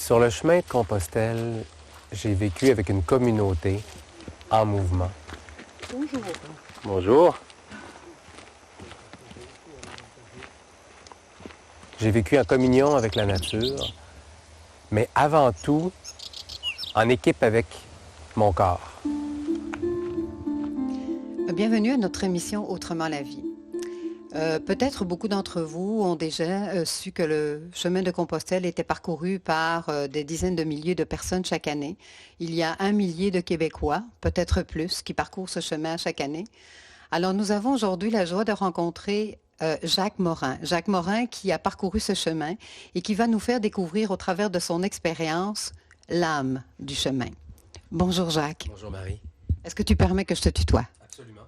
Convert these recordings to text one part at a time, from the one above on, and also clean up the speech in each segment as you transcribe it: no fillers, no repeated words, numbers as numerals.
Sur le chemin de Compostelle, j'ai vécu avec une communauté en mouvement. Bonjour. Bonjour. J'ai vécu en communion avec la nature, mais avant tout, en équipe avec mon corps. Bienvenue à notre émission Autrement la vie. Peut-être beaucoup d'entre vous ont déjà su que le chemin de Compostelle était parcouru par des dizaines de milliers de personnes chaque année. Il y a 1 millier de Québécois, peut-être plus, qui parcourent ce chemin chaque année. Alors nous avons aujourd'hui la joie de rencontrer Jacques Morin. Jacques Morin qui a parcouru ce chemin et qui va nous faire découvrir au travers de son expérience l'âme du chemin. Bonjour Jacques. Bonjour Marie. Est-ce que tu permets que je te tutoie? Absolument.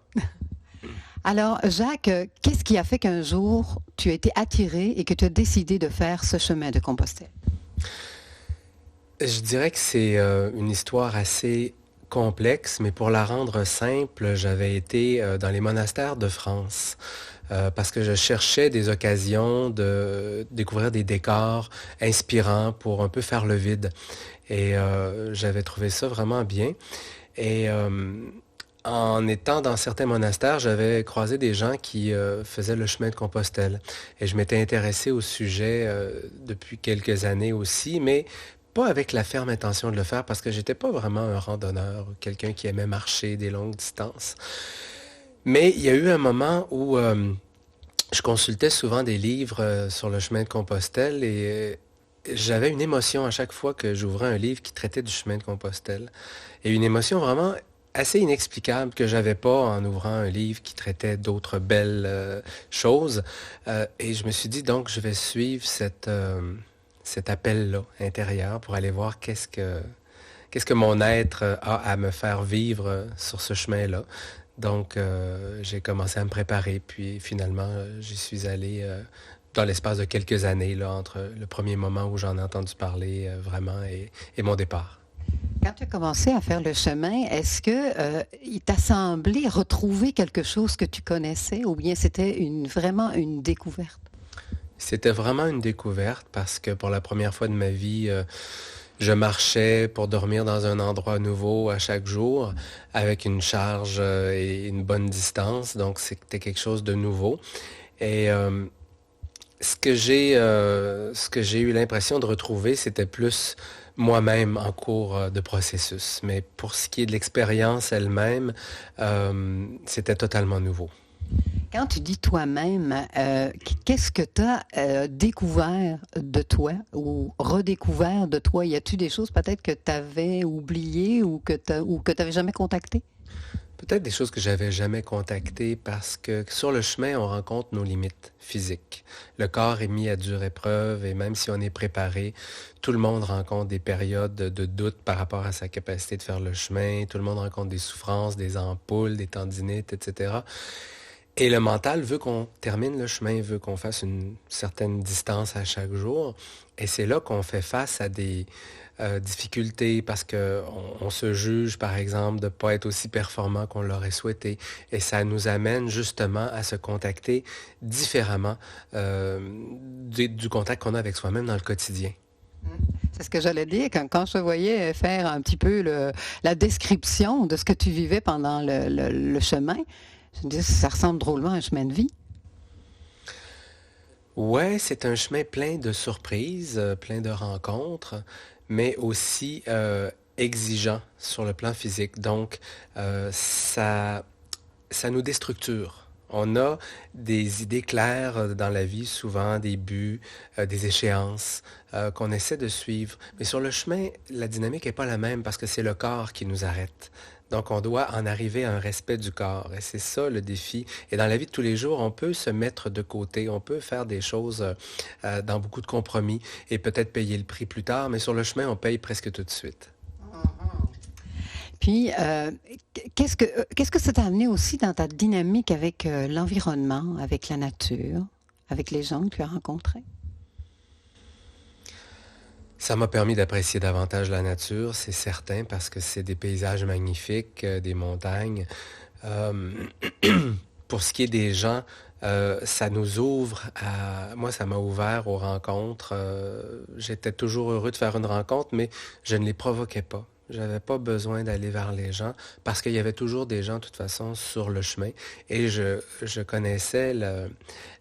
Alors, Jacques, qu'est-ce qui a fait qu'un jour, tu as été attiré et que tu as décidé de faire ce chemin de Compostelle? Je dirais que c'est une histoire assez complexe, mais pour la rendre simple, j'avais été dans les monastères de France parce que je cherchais des occasions de découvrir des décors inspirants pour un peu faire le vide. Et j'avais trouvé ça vraiment bien. Et en étant dans certains monastères, j'avais croisé des gens qui faisaient le chemin de Compostelle. Et je m'étais intéressé au sujet depuis quelques années aussi, mais pas avec la ferme intention de le faire parce que j'étais pas vraiment un randonneur, quelqu'un qui aimait marcher des longues distances. Mais il y a eu un moment où je consultais souvent des livres sur le chemin de Compostelle et j'avais une émotion à chaque fois que j'ouvrais un livre qui traitait du chemin de Compostelle. Et une émotion vraiment assez inexplicable que j'avais pas en ouvrant un livre qui traitait d'autres belles choses. Et je me suis dit donc je vais suivre cet appel-là intérieur pour aller voir qu'est-ce que mon être a à me faire vivre sur ce chemin-là. Donc, j'ai commencé à me préparer, puis finalement, j'y suis allé dans l'espace de quelques années, là, entre le premier moment où j'en ai entendu parler vraiment et mon départ. Quand tu as commencé à faire le chemin, est-ce que il t'a semblé retrouver quelque chose que tu connaissais ou bien c'était vraiment une découverte? C'était vraiment une découverte parce que pour la première fois de ma vie, je marchais pour dormir dans un endroit nouveau à chaque jour avec une charge et une bonne distance. Donc, c'était quelque chose de nouveau. Et ce que j'ai eu l'impression de retrouver, c'était plus moi-même en cours de processus. Mais pour ce qui est de l'expérience elle-même, c'était totalement nouveau. Quand tu dis toi-même, qu'est-ce que tu as découvert de toi ou redécouvert de toi? Y a-tu des choses peut-être que tu avais oubliées ou que tu n'avais jamais contactées? Peut-être des choses que j'avais jamais contactées parce que sur le chemin, on rencontre nos limites physiques. Le corps est mis à dure épreuve et même si on est préparé, tout le monde rencontre des périodes de doute par rapport à sa capacité de faire le chemin. Tout le monde rencontre des souffrances, des ampoules, des tendinites, etc. Et le mental veut qu'on termine le chemin, veut qu'on fasse une certaine distance à chaque jour. Et c'est là qu'on fait face à des difficultés parce qu'on se juge, par exemple, de ne pas être aussi performant qu'on l'aurait souhaité. Et ça nous amène justement à se contacter différemment du contact qu'on a avec soi-même dans le quotidien. C'est ce que j'allais dire quand je te voyais faire un petit peu la description de ce que tu vivais pendant le chemin. Je me disais, ça ressemble drôlement à un chemin de vie. Ouais, c'est un chemin plein de surprises, plein de rencontres, mais aussi exigeant sur le plan physique. Donc, ça nous déstructure. On a des idées claires dans la vie, souvent des buts, des échéances qu'on essaie de suivre. Mais sur le chemin, la dynamique n'est pas la même parce que c'est le corps qui nous arrête. Donc, on doit en arriver à un respect du corps. Et c'est ça le défi. Et dans la vie de tous les jours, on peut se mettre de côté, on peut faire des choses dans beaucoup de compromis et peut-être payer le prix plus tard, mais sur le chemin, on paye presque tout de suite. Puis, qu'est-ce que ça t'a amené aussi dans ta dynamique avec l'environnement, avec la nature, avec les gens que tu as rencontrés? Ça m'a permis d'apprécier davantage la nature, c'est certain, parce que c'est des paysages magnifiques, des montagnes. Euh, pour ce qui est des gens, Ça nous ouvre moi, ça m'a ouvert aux rencontres. J'étais toujours heureux de faire une rencontre, mais je ne les provoquais pas. J'avais pas besoin d'aller vers les gens parce qu'il y avait toujours des gens, de toute façon, sur le chemin. Et je connaissais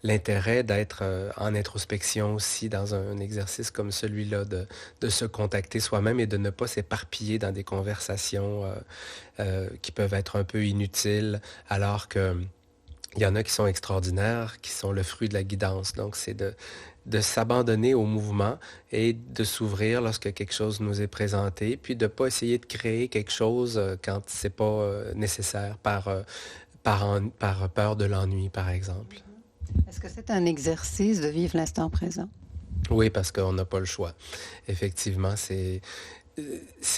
l'intérêt d'être en introspection aussi dans un exercice comme celui-là, de se contacter soi-même et de ne pas s'éparpiller dans des conversations qui peuvent être un peu inutiles, alors que il y en a qui sont extraordinaires, qui sont le fruit de la guidance. Donc, c'est de s'abandonner au mouvement et de s'ouvrir lorsque quelque chose nous est présenté, puis de ne pas essayer de créer quelque chose quand c'est pas nécessaire par peur de l'ennui, par exemple. Est-ce que c'est un exercice de vivre l'instant présent? Oui, parce qu'on n'a pas le choix. Effectivement, c'est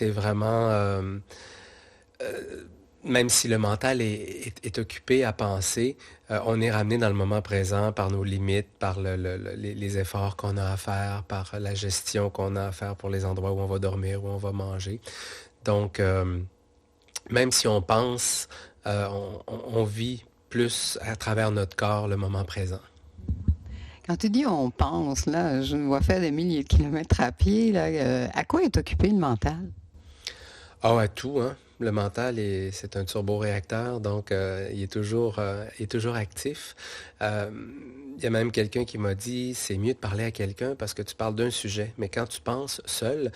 vraiment... même si le mental est occupé à penser, on est ramené dans le moment présent par nos limites, par les efforts qu'on a à faire, par la gestion qu'on a à faire pour les endroits où on va dormir, où on va manger. Donc, même si on pense, on vit plus à travers notre corps le moment présent. Quand tu dis on pense, là, je me vois faire des milliers de kilomètres à pied. Là, à quoi est occupé le mental? Ah, à tout, hein? Le mental, c'est un turboréacteur, donc il est toujours actif. Il y a même quelqu'un qui m'a dit, c'est mieux de parler à quelqu'un parce que tu parles d'un sujet, mais quand tu penses seul,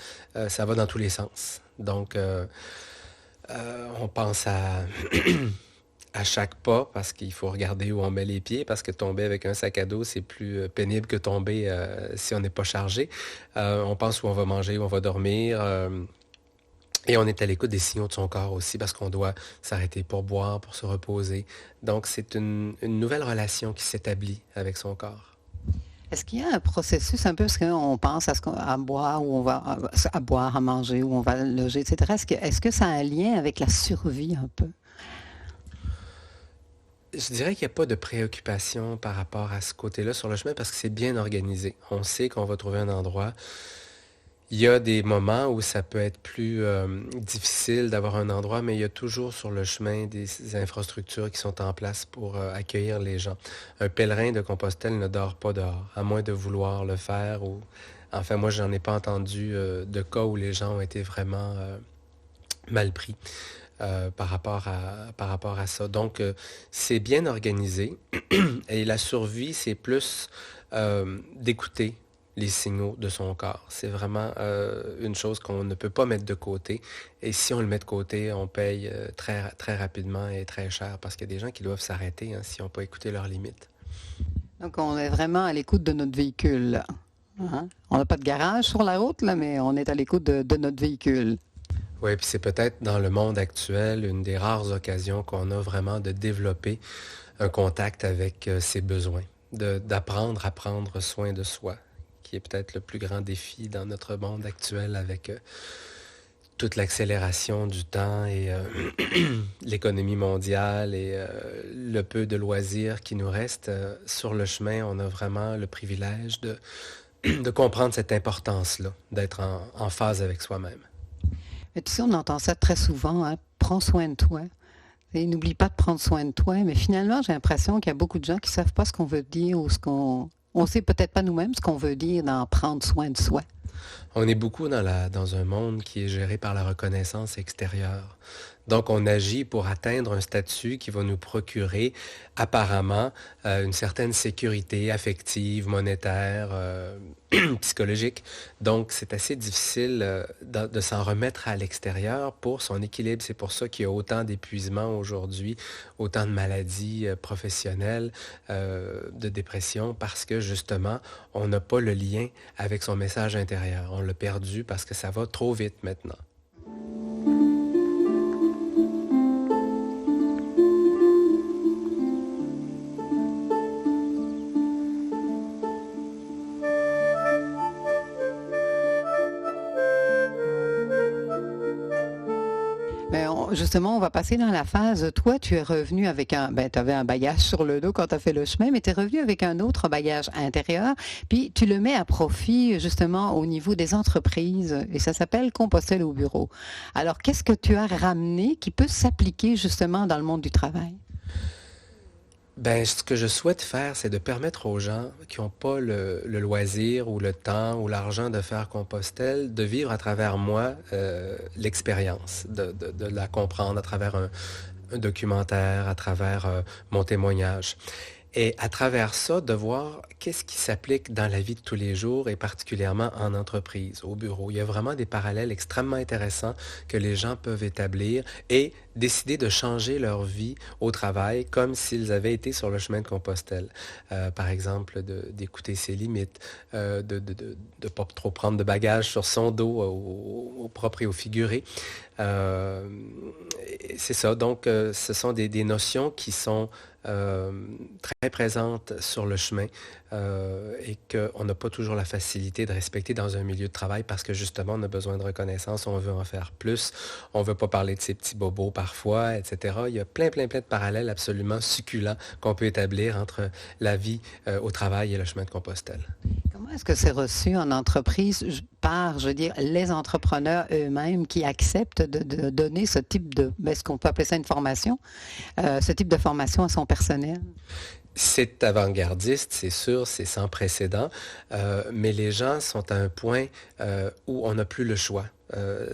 ça va dans tous les sens. Donc, on pense à chaque pas parce qu'il faut regarder où on met les pieds, parce que tomber avec un sac à dos, c'est plus pénible que tomber si on n'est pas chargé. On pense où on va manger, où on va dormir. Et on est à l'écoute des signaux de son corps aussi parce qu'on doit s'arrêter pour boire, pour se reposer. Donc, c'est une nouvelle relation qui s'établit avec son corps. Est-ce qu'il y a un processus un peu, parce qu'on pense à boire, où on va à boire, à manger, où on va loger, etc. Est-ce que ça a un lien avec la survie un peu? Je dirais qu'il n'y a pas de préoccupation par rapport à ce côté-là sur le chemin parce que c'est bien organisé. On sait qu'on va trouver un endroit. Il y a des moments où ça peut être plus difficile d'avoir un endroit, mais il y a toujours sur le chemin des infrastructures qui sont en place pour accueillir les gens. Un pèlerin de Compostelle ne dort pas dehors, à moins de vouloir le faire. Enfin, moi, j'en ai pas entendu de cas où les gens ont été vraiment mal pris par rapport à ça. Donc, c'est bien organisé et la survie, c'est plus d'écouter les signaux de son corps. C'est vraiment une chose qu'on ne peut pas mettre de côté. Et si on le met de côté, on paye très, très rapidement et très cher parce qu'il y a des gens qui doivent s'arrêter s'ils n'ont pas écouté leurs limites. Donc, on est vraiment à l'écoute de notre véhicule, là. Hein? On n'a pas de garage sur la route, là, mais on est à l'écoute de notre véhicule. Oui, puis c'est peut-être dans le monde actuel une des rares occasions qu'on a vraiment de développer un contact avec ses besoins, d'apprendre à prendre soin de soi, qui est peut-être le plus grand défi dans notre monde actuel avec toute l'accélération du temps et l'économie mondiale et le peu de loisirs qui nous restent. Sur le chemin, on a vraiment le privilège de comprendre cette importance-là, d'être en phase avec soi-même. Mais tu sais, on entend ça très souvent, hein? Prends soin de toi. Et n'oublie pas de prendre soin de toi. Mais finalement, j'ai l'impression qu'il y a beaucoup de gens qui ne savent pas ce qu'on veut dire ou on ne sait peut-être pas nous-mêmes ce qu'on veut dire dans prendre soin de soi. On est beaucoup dans un monde qui est géré par la reconnaissance extérieure. Donc, on agit pour atteindre un statut qui va nous procurer apparemment une certaine sécurité affective, monétaire, psychologique. Donc, c'est assez difficile de s'en remettre à l'extérieur pour son équilibre. C'est pour ça qu'il y a autant d'épuisement aujourd'hui, autant de maladies professionnelles, de dépression, parce que justement, on n'a pas le lien avec son message intérieur. On l'a perdu parce que ça va trop vite maintenant. Justement, on va passer dans la phase. Toi, tu es revenu avec tu avais un bagage sur le dos quand tu as fait le chemin, mais tu es revenu avec un autre bagage intérieur, puis tu le mets à profit justement au niveau des entreprises, et ça s'appelle Compostelle au bureau. Alors, qu'est-ce que tu as ramené qui peut s'appliquer justement dans le monde du travail? Ben, ce que je souhaite faire, c'est de permettre aux gens qui n'ont pas le loisir ou le temps ou l'argent de faire Compostelle, de vivre à travers moi l'expérience, de la comprendre à travers un documentaire, à travers mon témoignage. Et à travers ça, de voir qu'est-ce qui s'applique dans la vie de tous les jours et particulièrement en entreprise, au bureau. Il y a vraiment des parallèles extrêmement intéressants que les gens peuvent établir et décider de changer leur vie au travail comme s'ils avaient été sur le chemin de Compostelle. Par exemple, d'écouter ses limites, de ne pas trop prendre de bagages sur son dos, au propre et au figuré. Euh, c'est ça. Donc, ce sont des notions qui sont euh, très présentes sur le chemin et qu'on n'a pas toujours la facilité de respecter dans un milieu de travail parce que justement, on a besoin de reconnaissance, on veut en faire plus, on ne veut pas parler de ses petits bobos parfois, etc. Il y a plein de parallèles absolument succulents qu'on peut établir entre la vie au travail et le chemin de Compostelle. Comment est-ce que c'est reçu en entreprise par, je veux dire, les entrepreneurs eux-mêmes qui acceptent de donner ce type de, est-ce qu'on peut appeler ça une formation, ce type de formation à son personnel? C'est avant-gardiste, c'est sûr, c'est sans précédent, mais les gens sont à un point où on n'a plus le choix.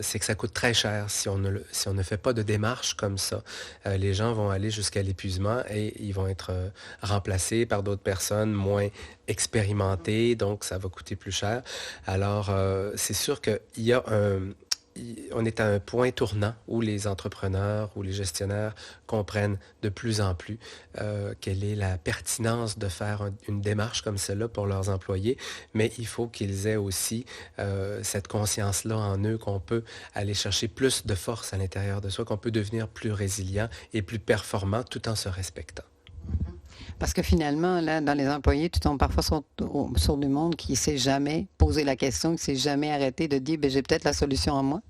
C'est que ça coûte très cher si on ne fait pas de démarche comme ça. Les gens vont aller jusqu'à l'épuisement et ils vont être remplacés par d'autres personnes moins expérimentées, donc ça va coûter plus cher. Alors, c'est sûr qu'il y a on est à un point tournant où les entrepreneurs ou les gestionnaires comprennent de plus en plus quelle est la pertinence de faire une démarche comme celle-là pour leurs employés, mais il faut qu'ils aient aussi cette conscience-là en eux qu'on peut aller chercher plus de force à l'intérieur de soi, qu'on peut devenir plus résilient et plus performant tout en se respectant. Parce que finalement, là, dans les employés, tu tombes parfois sur du monde qui ne s'est jamais posé la question, qui ne s'est jamais arrêté de dire, ben, j'ai peut-être la solution en moi.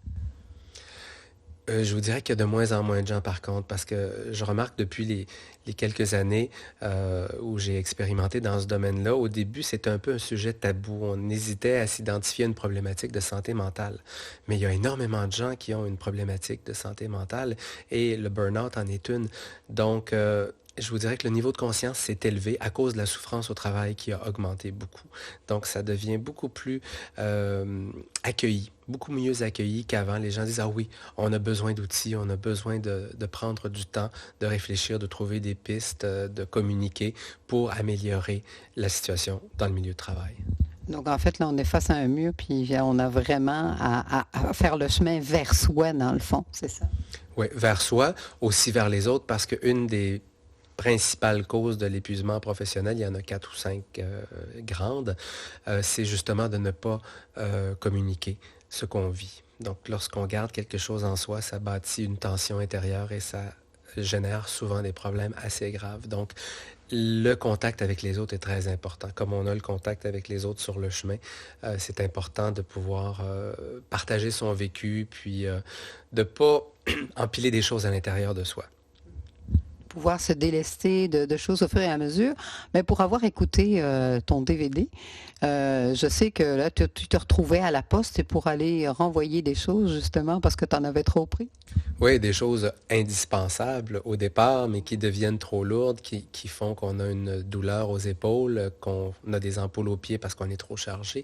Je vous dirais qu'il y a de moins en moins de gens par contre, parce que je remarque depuis les quelques années où j'ai expérimenté dans ce domaine-là, au début c'était un peu un sujet tabou. On hésitait à s'identifier à une problématique de santé mentale. Mais il y a énormément de gens qui ont une problématique de santé mentale et le burn-out en est une. Donc, je vous dirais que le niveau de conscience s'est élevé à cause de la souffrance au travail qui a augmenté beaucoup. Donc, ça devient beaucoup plus accueilli, beaucoup mieux accueilli qu'avant. Les gens disent, ah oui, on a besoin d'outils, on a besoin de prendre du temps, de réfléchir, de trouver des pistes, de communiquer pour améliorer la situation dans le milieu de travail. Donc, en fait, là, on est face à un mur, puis on a vraiment à faire le chemin vers soi, dans le fond, c'est ça? Oui, vers soi, aussi vers les autres, parce qu'une des principales causes de l'épuisement professionnel, il y en a 4 ou 5 grandes, c'est justement de ne pas communiquer ce qu'on vit. Donc, lorsqu'on garde quelque chose en soi, ça bâtit une tension intérieure et ça génère souvent des problèmes assez graves. Donc, le contact avec les autres est très important. Comme on a le contact avec les autres sur le chemin, c'est important de pouvoir partager son vécu, puis de ne pas empiler des choses à l'intérieur de soi. Pouvoir se délester de choses au fur et à mesure. Mais pour avoir écouté ton DVD, je sais que là, tu te retrouvais à la poste pour aller renvoyer des choses, justement, parce que tu en avais trop pris. Oui, des choses indispensables au départ, mais qui deviennent trop lourdes, qui font qu'on a une douleur aux épaules, qu'on a des ampoules aux pieds parce qu'on est trop chargé.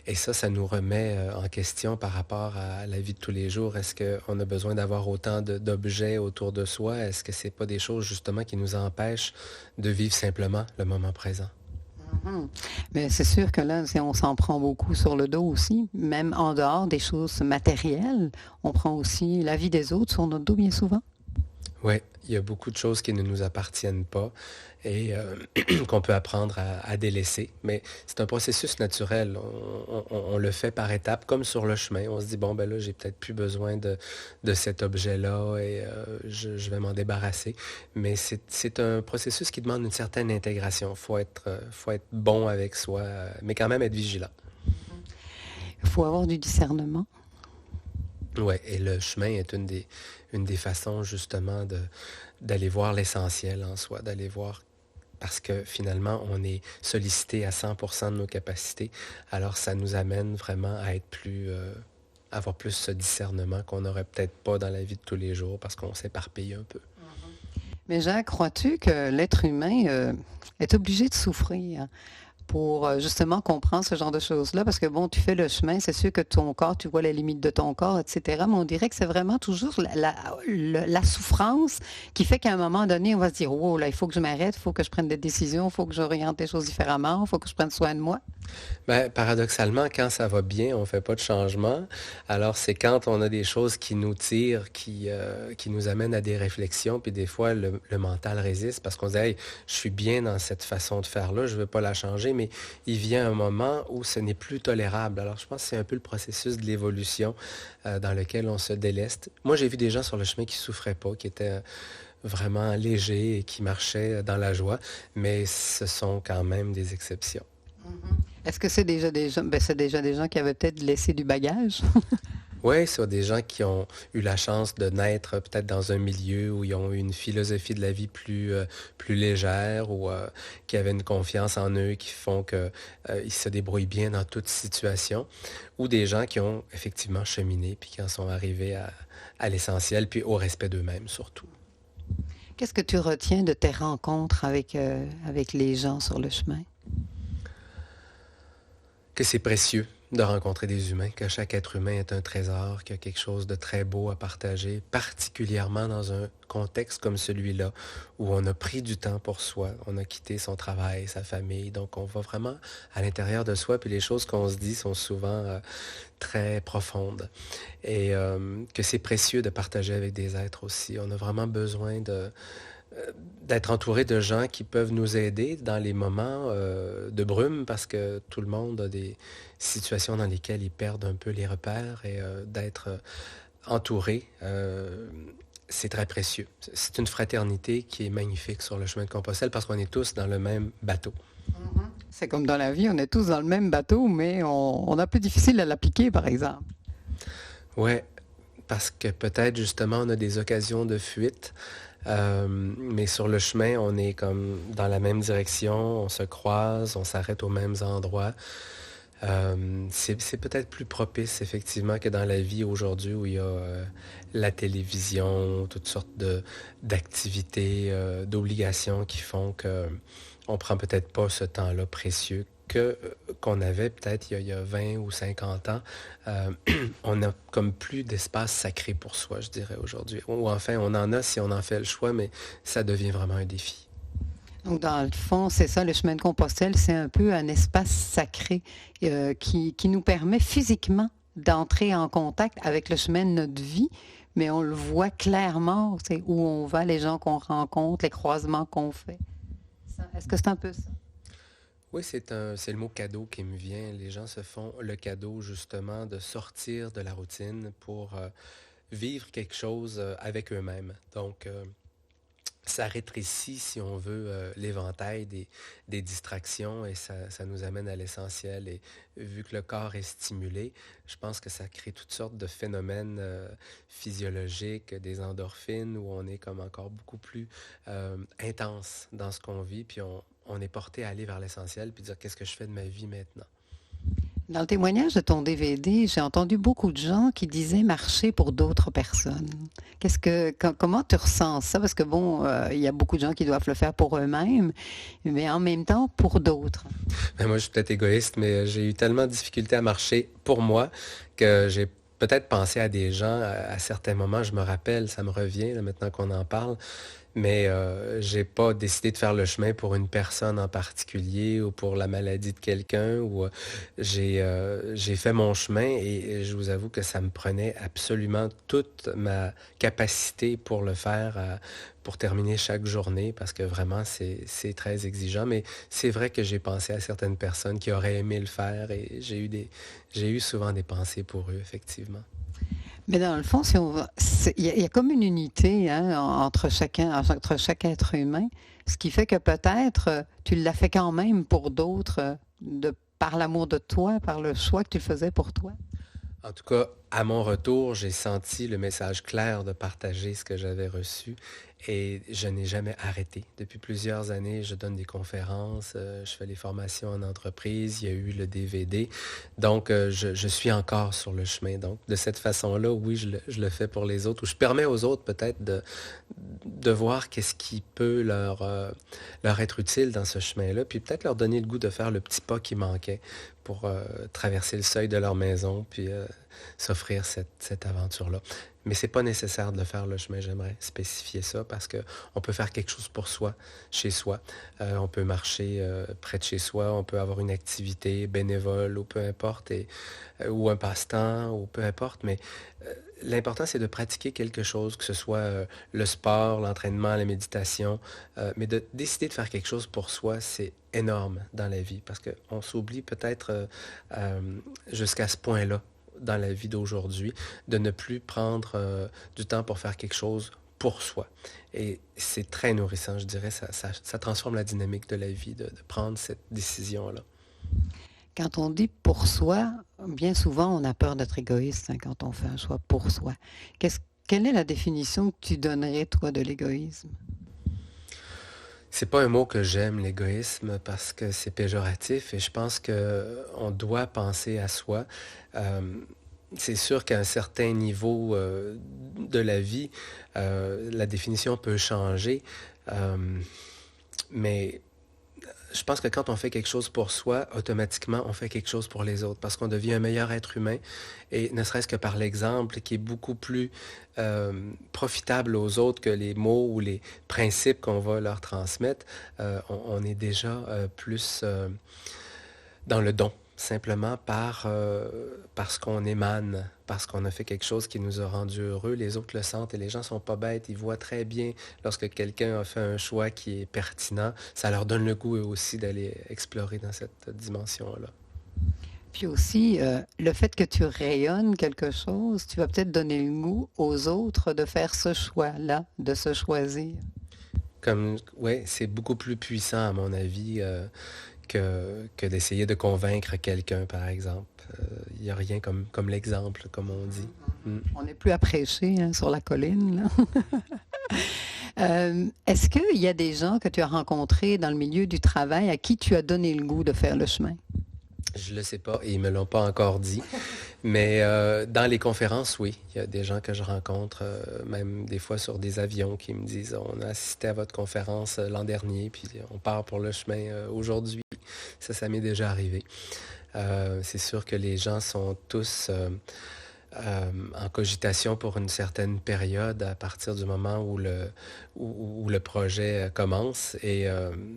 Et ça nous remet en question par rapport à la vie de tous les jours. Est-ce qu'on a besoin d'avoir autant d'objets autour de soi? Est-ce que ce n'est pas des choses justement qui nous empêchent de vivre simplement le moment présent? Mais c'est sûr que là, on s'en prend beaucoup sur le dos aussi, même en dehors des choses matérielles. On prend aussi la vie des autres sur notre dos bien souvent. Oui, il y a beaucoup de choses qui ne nous appartiennent pas et qu'on peut apprendre à délaisser. Mais c'est un processus naturel. On le fait par étapes, comme sur le chemin. On se dit, bon, ben là, j'ai peut-être plus besoin de cet objet-là et je vais m'en débarrasser. Mais c'est un processus qui demande une certaine intégration. Faut être bon avec soi, mais quand même être vigilant. Il faut avoir du discernement. Oui, et le chemin est une des façons justement d'aller voir l'essentiel en soi, d'aller voir parce que finalement, on est sollicité à 100% de nos capacités. Alors, ça nous amène vraiment à être avoir plus ce discernement qu'on n'aurait peut-être pas dans la vie de tous les jours parce qu'on s'éparpille un peu. Mais Jacques, crois-tu que l'être humain est obligé de souffrir pour justement comprendre ce genre de choses-là? Parce que bon, tu fais le chemin, c'est sûr que ton corps, tu vois les limites de ton corps, etc. Mais on dirait que c'est vraiment toujours la souffrance qui fait qu'à un moment donné, on va se dire, wow, là, il faut que je m'arrête, il faut que je prenne des décisions, il faut que j'oriente les choses différemment, il faut que je prenne soin de moi. Ben, paradoxalement, quand ça va bien, on fait pas de changement. Alors, c'est quand on a des choses qui nous tirent, qui nous amènent à des réflexions, puis des fois, le mental résiste parce qu'on se dit, hey, je suis bien dans cette façon de faire-là, je veux pas la changer, mais il vient un moment où ce n'est plus tolérable. Alors, je pense que c'est un peu le processus de l'évolution dans lequel on se déleste. Moi, j'ai vu des gens sur le chemin qui souffraient pas, qui étaient vraiment légers et qui marchaient dans la joie, mais ce sont quand même des exceptions. Est-ce que c'est déjà des gens, ben, c'est déjà des gens qui avaient peut-être laissé du bagage? Oui, c'est des gens qui ont eu la chance de naître peut-être dans un milieu où ils ont eu une philosophie de la vie plus légère ou qui avaient une confiance en eux qui font qu'ils se débrouillent bien dans toute situation. Ou des gens qui ont effectivement cheminé puis qui en sont arrivés à l'essentiel puis au respect d'eux-mêmes surtout. Qu'est-ce que tu retiens de tes rencontres avec les gens sur le chemin? Que c'est précieux de rencontrer des humains, que chaque être humain est un trésor, qu'il y a quelque chose de très beau à partager, particulièrement dans un contexte comme celui-là, où on a pris du temps pour soi, on a quitté son travail, sa famille, donc on va vraiment à l'intérieur de soi, puis les choses qu'on se dit sont souvent très profondes. Et que c'est précieux de partager avec des êtres aussi. On a vraiment besoin d'être entouré de gens qui peuvent nous aider dans les moments de brume parce que tout le monde a des situations dans lesquelles ils perdent un peu les repères et d'être entouré, c'est très précieux. C'est une fraternité qui est magnifique sur le chemin de Compostelle parce qu'on est tous dans le même bateau. C'est comme dans la vie, on est tous dans le même bateau, mais on a plus difficile à l'appliquer, par exemple. Ouais, parce que peut-être justement on a des occasions de fuite. Mais sur le chemin, on est comme dans la même direction, on se croise, on s'arrête aux mêmes endroits. C'est peut-être plus propice, effectivement, que dans la vie aujourd'hui où il y a la télévision, toutes sortes d'activités, d'obligations qui font qu'on prend peut-être pas ce temps-là précieux qu'on avait peut-être il y a 20 ou 50 ans. Euh, on a comme plus d'espace sacré pour soi, je dirais, aujourd'hui. Ou enfin, on en a si on en fait le choix, mais ça devient vraiment un défi. Donc, dans le fond, c'est ça, le chemin de Compostelle, c'est un peu un espace sacré qui nous permet physiquement d'entrer en contact avec le chemin de notre vie, mais on le voit clairement, c'est où on va, les gens qu'on rencontre, les croisements qu'on fait. Est-ce que c'est un peu ça? Oui, c'est le mot cadeau qui me vient. Les gens se font le cadeau justement de sortir de la routine pour vivre quelque chose avec eux-mêmes. Donc, ça rétrécit, si on veut, l'éventail des distractions et ça nous amène à l'essentiel. Et vu que le corps est stimulé, je pense que ça crée toutes sortes de phénomènes physiologiques, des endorphines, où on est comme encore beaucoup plus intense dans ce qu'on vit, puis on est porté à aller vers l'essentiel, puis dire qu'est-ce que je fais de ma vie maintenant. Dans le témoignage de ton DVD, j'ai entendu beaucoup de gens qui disaient marcher pour d'autres personnes. Comment tu ressens ça? Parce que bon, il y a beaucoup de gens qui doivent le faire pour eux-mêmes, mais en même temps pour d'autres. Ben, moi, je suis peut-être égoïste, mais j'ai eu tellement de difficultés à marcher pour moi que j'ai peut-être pensé à des gens à certains moments. Je me rappelle, ça me revient là, maintenant qu'on en parle. Mais j'ai pas décidé de faire le chemin pour une personne en particulier ou pour la maladie de quelqu'un. Ou j'ai fait mon chemin et je vous avoue que ça me prenait absolument toute ma capacité pour le faire, pour terminer chaque journée, parce que vraiment c'est très exigeant. Mais c'est vrai que j'ai pensé à certaines personnes qui auraient aimé le faire et j'ai eu souvent des pensées pour eux, effectivement. Mais dans le fond, si on va, il y a comme une unité hein, entre chaque être humain, ce qui fait que peut-être tu l'as fait quand même pour d'autres, par l'amour de toi, par le choix que tu faisais pour toi. En tout cas, À mon retour, j'ai senti le message clair de partager ce que j'avais reçu et je n'ai jamais arrêté. Depuis plusieurs années, je donne des conférences, je fais les formations en entreprise, il y a eu le DVD. Donc, je suis encore sur le chemin. Donc, de cette façon-là, oui, je le fais pour les autres, ou je permets aux autres peut-être de voir qu'est-ce qui peut leur être utile dans ce chemin-là, puis peut-être leur donner le goût de faire le petit pas qui manquait pour traverser le seuil de leur maison, puis s'offrir cette aventure-là. Mais c'est pas nécessaire de le faire le chemin, j'aimerais spécifier ça, parce qu'on peut faire quelque chose pour soi, chez soi. On peut marcher près de chez soi, on peut avoir une activité bénévole ou peu importe, ou un passe-temps, ou peu importe, mais l'important, c'est de pratiquer quelque chose, que ce soit le sport, l'entraînement, la méditation, mais de décider de faire quelque chose pour soi, c'est énorme dans la vie, parce qu'on s'oublie peut-être jusqu'à ce point-là dans la vie d'aujourd'hui, de ne plus prendre du temps pour faire quelque chose pour soi. Et c'est très nourrissant, je dirais, ça transforme la dynamique de la vie, de prendre cette décision-là. Quand on dit pour soi, bien souvent, on a peur d'être égoïste hein, quand on fait un choix pour soi. Quelle est la définition que tu donnerais, toi, de l'égoïsme? C'est pas un mot que j'aime, l'égoïsme, parce que c'est péjoratif et je pense que on doit penser à soi. Euh, c'est sûr qu'à un certain niveau de la vie, la définition peut changer, euh, mais je pense que quand on fait quelque chose pour soi, automatiquement, on fait quelque chose pour les autres parce qu'on devient un meilleur être humain et ne serait-ce que par l'exemple qui est beaucoup plus profitable aux autres que les mots ou les principes qu'on va leur transmettre, on est déjà plus dans le don, simplement parce qu'on émane, parce qu'on a fait quelque chose qui nous a rendus heureux. Les autres le sentent et les gens ne sont pas bêtes. Ils voient très bien lorsque quelqu'un a fait un choix qui est pertinent. Ça leur donne le goût eux aussi d'aller explorer dans cette dimension-là. Puis aussi, le fait que tu rayonnes quelque chose, tu vas peut-être donner le goût aux autres de faire ce choix-là, de se choisir. Comme, ouais, c'est beaucoup plus puissant, à mon avis, que d'essayer de convaincre quelqu'un, par exemple. Il n'y a rien comme l'exemple, comme on dit. Mm. On n'est plus à prêcher hein, sur la colline. Est-ce qu'il y a des gens que tu as rencontrés dans le milieu du travail à qui tu as donné le goût de faire le chemin? Je le sais pas et ils me l'ont pas encore dit. Mais dans les conférences, oui, il y a des gens que je rencontre, même des fois sur des avions, qui me disent, on a assisté à votre conférence l'an dernier, puis on part pour le chemin aujourd'hui. Ça m'est déjà arrivé. C'est sûr que les gens sont tous en cogitation pour une certaine période à partir du moment où le projet commence et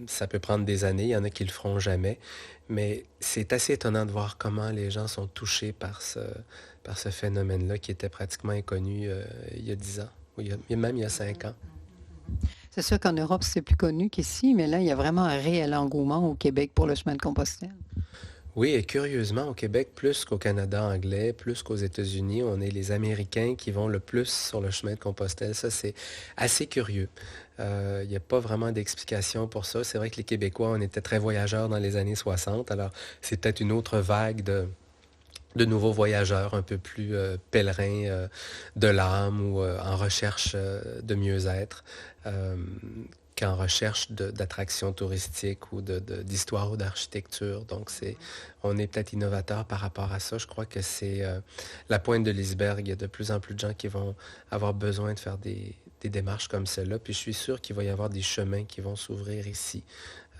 ça peut prendre des années, il y en a qui le feront jamais, mais c'est assez étonnant de voir comment les gens sont touchés par ce phénomène-là qui était pratiquement inconnu il y a 10 ans, ou même il y a 5 ans. C'est sûr qu'en Europe, c'est plus connu qu'ici, mais là, il y a vraiment un réel engouement au Québec pour le chemin de Compostelle. Oui, et curieusement, au Québec, plus qu'au Canada anglais, plus qu'aux États-Unis, on est les Américains qui vont le plus sur le chemin de Compostelle. Ça, c'est assez curieux. Il n'y a pas vraiment d'explication pour ça. C'est vrai que les Québécois, on était très voyageurs dans les années 60. Alors, c'est peut-être une autre vague de nouveaux voyageurs un peu plus pèlerins de l'âme ou en recherche de mieux-être. Qu'en recherche d'attractions touristiques ou d'histoire ou d'architecture. Donc, on est peut-être innovateur par rapport à ça. Je crois que c'est la pointe de l'iceberg. Il y a de plus en plus de gens qui vont avoir besoin de faire des démarches comme celle-là. Puis je suis sûr qu'il va y avoir des chemins qui vont s'ouvrir ici.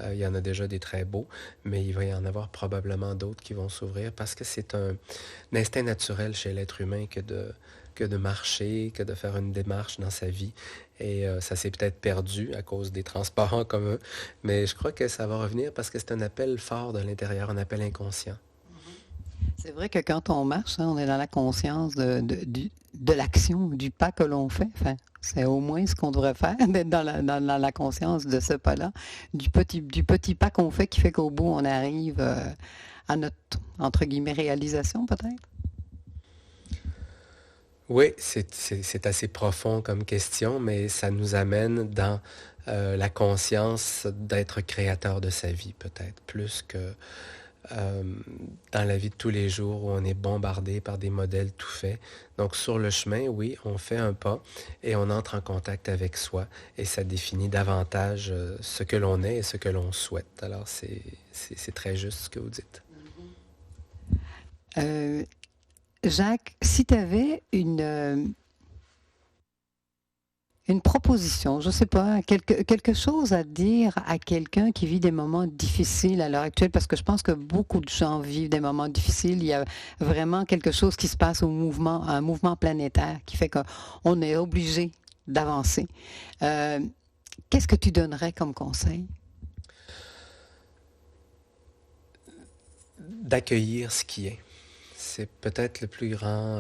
Il y en a déjà des très beaux, mais il va y en avoir probablement d'autres qui vont s'ouvrir parce que c'est un instinct naturel chez l'être humain que de marcher, que de faire une démarche dans sa vie. Et ça s'est peut-être perdu à cause des transports en commun, mais je crois que ça va revenir parce que c'est un appel fort de l'intérieur, un appel inconscient. C'est vrai que quand on marche, hein, on est dans la conscience de l'action, du pas que l'on fait. Enfin, c'est au moins ce qu'on devrait faire, d'être dans la conscience de ce pas-là, du petit pas qu'on fait qui fait qu'au bout, on arrive à notre, entre guillemets, réalisation peut-être. Oui, c'est assez profond comme question, mais ça nous amène dans la conscience d'être créateur de sa vie, peut-être, plus que euh, dans la vie de tous les jours où on est bombardé par des modèles tout faits. Donc sur le chemin, oui, on fait un pas et on entre en contact avec soi et ça définit davantage ce que l'on est et ce que l'on souhaite. Alors c'est très juste ce que vous dites. Euh, Jacques, si tu avais une proposition, je ne sais pas, quelque chose à dire à quelqu'un qui vit des moments difficiles à l'heure actuelle, parce que je pense que beaucoup de gens vivent des moments difficiles. Il y a vraiment quelque chose qui se passe un mouvement planétaire qui fait qu'on est obligé d'avancer. Qu'est-ce que tu donnerais comme conseil? D'accueillir ce qui est. C'est peut-être le plus grand,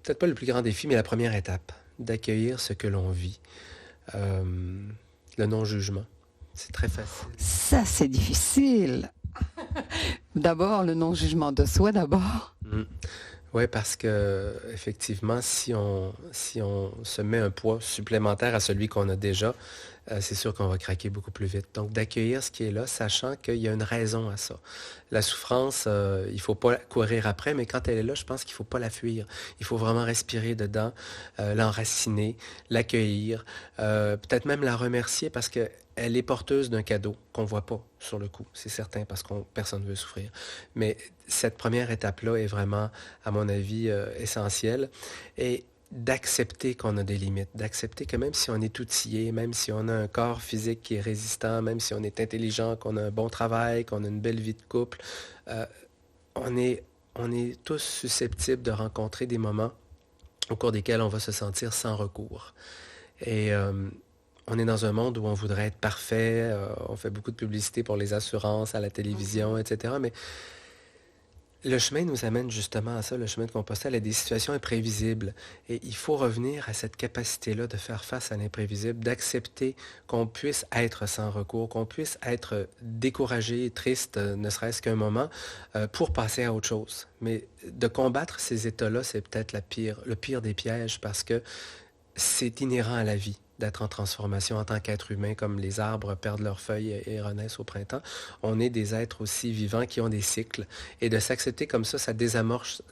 peut-être pas le plus grand défi, mais la première étape. D'accueillir ce que l'on vit. Euh, le non-jugement. C'est très facile. Ça, c'est difficile. D'abord, le non-jugement de soi, d'abord. Mm. Oui, parce que effectivement, si on se met un poids supplémentaire à celui qu'on a déjà, c'est sûr qu'on va craquer beaucoup plus vite. Donc, d'accueillir ce qui est là, sachant qu'il y a une raison à ça. La souffrance, il ne faut pas courir après, mais quand elle est là, je pense qu'il ne faut pas la fuir. Il faut vraiment respirer dedans, l'enraciner, l'accueillir, peut-être même la remercier parce que elle est porteuse d'un cadeau qu'on ne voit pas sur le coup, c'est certain, parce que personne ne veut souffrir. Mais cette première étape-là est vraiment, à mon avis, essentielle. Et d'accepter qu'on a des limites, d'accepter que même si on est outillé, même si on a un corps physique qui est résistant, même si on est intelligent, qu'on a un bon travail, qu'on a une belle vie de couple, euh, on est tous susceptibles de rencontrer des moments au cours desquels on va se sentir sans recours. Et on est dans un monde où on voudrait être parfait, on fait beaucoup de publicité pour les assurances, à la télévision, etc. Mais le chemin nous amène justement à ça, le chemin de Compostelle, à des situations imprévisibles. Et il faut revenir à cette capacité-là de faire face à l'imprévisible, d'accepter qu'on puisse être sans recours, qu'on puisse être découragé, triste, ne serait-ce qu'un moment, pour passer à autre chose. Mais de combattre ces états-là, c'est peut-être le pire des pièges parce que c'est inhérent à la vie d'être en transformation en tant qu'être humain, comme les arbres perdent leurs feuilles et renaissent au printemps. On est des êtres aussi vivants qui ont des cycles. Et de s'accepter comme ça désamorce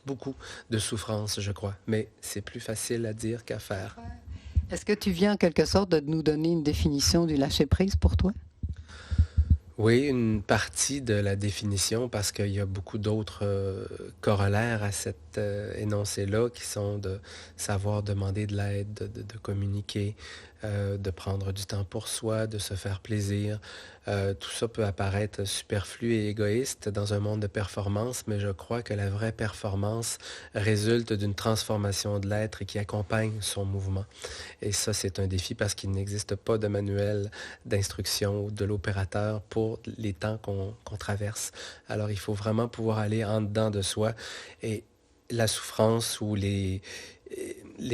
beaucoup de souffrance, je crois. Mais c'est plus facile à dire qu'à faire. Est-ce que tu viens en quelque sorte de nous donner une définition du lâcher-prise pour toi? Oui, une partie de la définition, parce qu'il y a beaucoup d'autres corollaires à cet énoncé-là qui sont de savoir demander de l'aide, de communiquer, de prendre du temps pour soi, de se faire plaisir. Tout ça peut apparaître superflu et égoïste dans un monde de performance, mais je crois que la vraie performance résulte d'une transformation de l'être et qui accompagne son mouvement. Et ça, c'est un défi parce qu'il n'existe pas de manuel d'instruction ou de l'opérateur pour les temps qu'on traverse. Alors, il faut vraiment pouvoir aller en dedans de soi et la souffrance ou les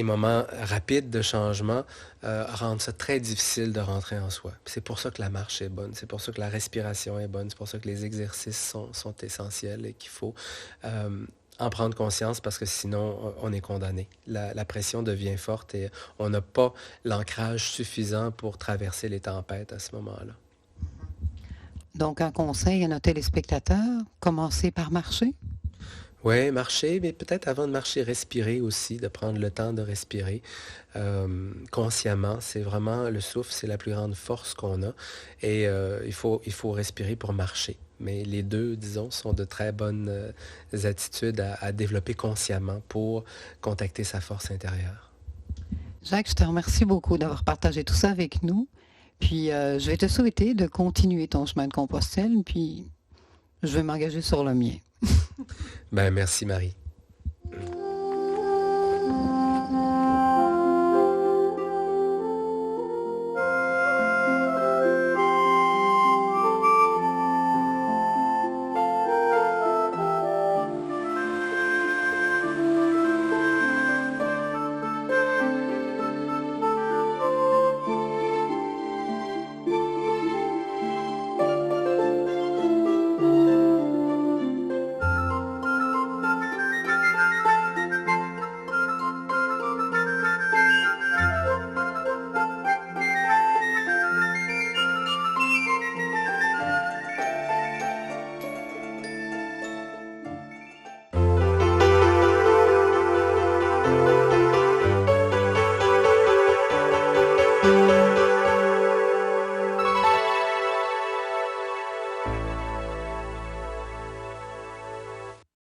moments rapides de changement rendent ça très difficile de rentrer en soi. C'est pour ça que la marche est bonne, c'est pour ça que la respiration est bonne, c'est pour ça que les exercices sont essentiels et qu'il faut en prendre conscience parce que sinon, on est condamné. La pression devient forte et on n'a pas l'ancrage suffisant pour traverser les tempêtes à ce moment-là. Donc, un conseil à nos téléspectateurs, commencer par marcher? Oui, marcher, mais peut-être avant de marcher, respirer aussi, de prendre le temps de respirer consciemment. C'est vraiment le souffle, c'est la plus grande force qu'on a. Et il faut respirer pour marcher. Mais les deux, disons, sont de très bonnes attitudes à développer consciemment pour contacter sa force intérieure. Jacques, je te remercie beaucoup d'avoir partagé tout ça avec nous. Puis, je vais te souhaiter de continuer ton chemin de Compostelle, puis je vais m'engager sur le mien. Ben, merci Marie.